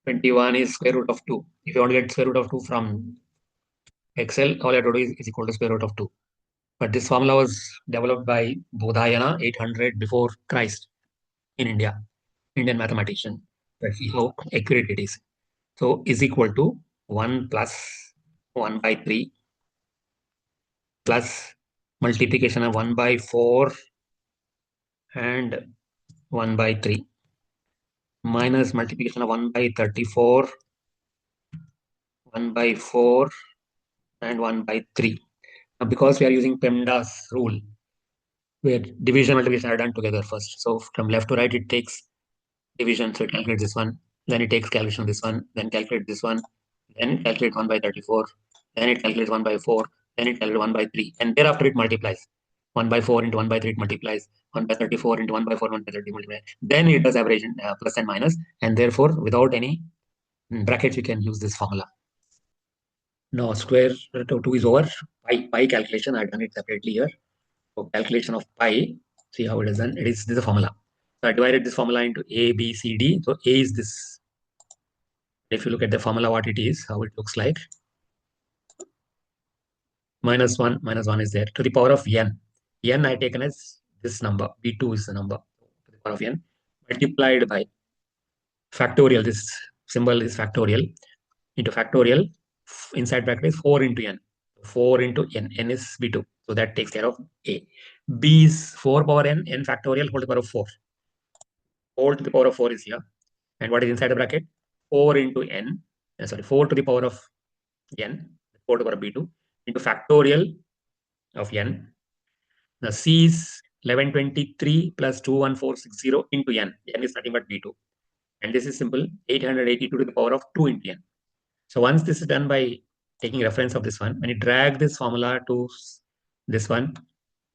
21 is square root of 2. If you want to get square root of 2 from Excel, all you have to do is equal to square root of 2. But this formula was developed by Bodhayana 800 before Christ in India, Indian mathematician. Let's see how accurate it is. So is equal to 1 plus 1 by 3 plus multiplication of 1 by 4 and 1 by 3 minus multiplication of 1 by 34, 1 by 4 and 1 by 3. Now, because we are using PEMDAS rule, where division and multiplication are done together first. So from left to right, it takes division. So it calculates this one. Then it takes calculation of this one. Then calculate this one. Then calculate 1 by 34. Then it calculates 1 by 4. Then it calculates 1 by 3. And thereafter it multiplies. 1 by 4 into 1 by 3 it multiplies. 1 by 34 into 1 by 4, 1 by 30 multiplies. Then it does average plus and minus. And therefore, without any brackets, you can use this formula. Now, square root of 2 is over. Pi calculation, I've done it separately here. So calculation of pi, see how it is done. This is a formula. So I divided this formula into A, B, C, D. So A is this. If you look at the formula, what it is, how it looks like. Minus 1 is there. To the power of n. N I have taken as this number. B2 is the number. To the power of n. Multiplied by factorial. This symbol is factorial. Into factorial. Inside bracket is 4 into n. 4 into n. N is B2. So that takes care of A. B is 4 power n. N factorial whole to the power of 4. Whole to the power of 4 is here. And what is inside the bracket? 4 into n. 4 to the power of n. 4 to the power of B2 into factorial of n. Now C is 1123 plus 21460 into n. N is nothing but B2. And this is simple. 882 to the power of 2 into n. So once this is done by taking reference of this one, when you drag this formula to this one,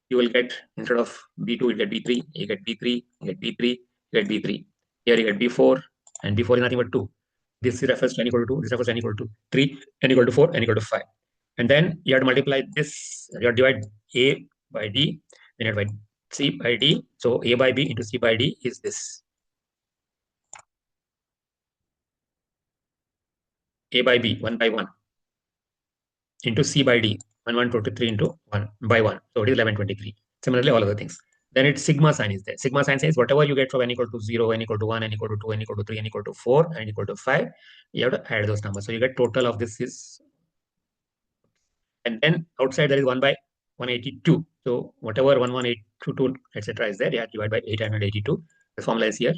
you will get, instead of B2, you get B3, you get B3, you get B3, you get B3. Here you get B4, and B4 is nothing but 2. This refers to n equal to 2, this refers to n equal to 3, n equal to 4, n equal to 5. And then you have to multiply this, you have to divide A by D, then you divide C by D. So A by B into C by D is this. A by B, 1 by 1, into C by D, 1, 1, 2, 3 into 1 by 1. So it is 1123. Similarly, all other things. Then its sigma sign is there. Sigma sign says whatever you get from n equal to 0, n equal to 1, n equal to 2, n equal to 3, n equal to 4, n equal to 5, you have to add those numbers. So you get total of this is, and then outside there is 1 by 182. So whatever 1182, etc. is there, you have to divide by 882. The formula is here.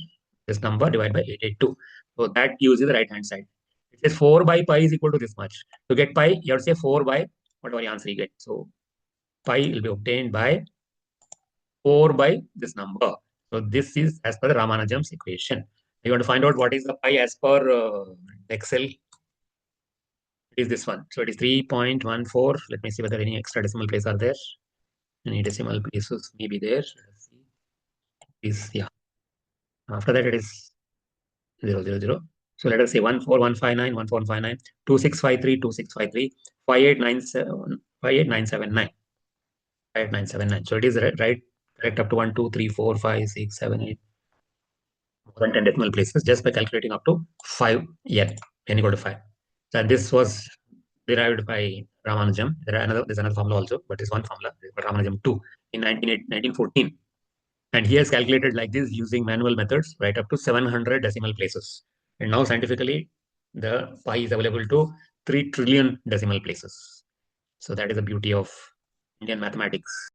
This number divided by 882. So that gives you the right hand side. It says 4 by pi is equal to this much. To get pi, you have to say 4 by whatever answer you get. So pi will be obtained by 4 by this number. So this is as per the Ramanujam's equation. You want to find out what is the pi as per Excel. It is this one. So it is 3.14. Let me see whether any extra decimal places are there. Any decimal places may be there. Let's see. Yeah. After that it is 000. So let us say 14159, 14159, 2653, 2653, 5897, 58979. 58979. So it is right, correct up to 1, 2, 3, 4, 5, 6, 7, 8. More than 10 decimal places just by calculating up to 5 n equal to 5. So this was derived by Ramanujam. There's another formula also, but it's one formula, Ramanujam 2 in 1914. And he has calculated like this using manual methods right up to 700 decimal places. And now scientifically, the pi is available to 3 trillion decimal places. So that is the beauty of Indian mathematics.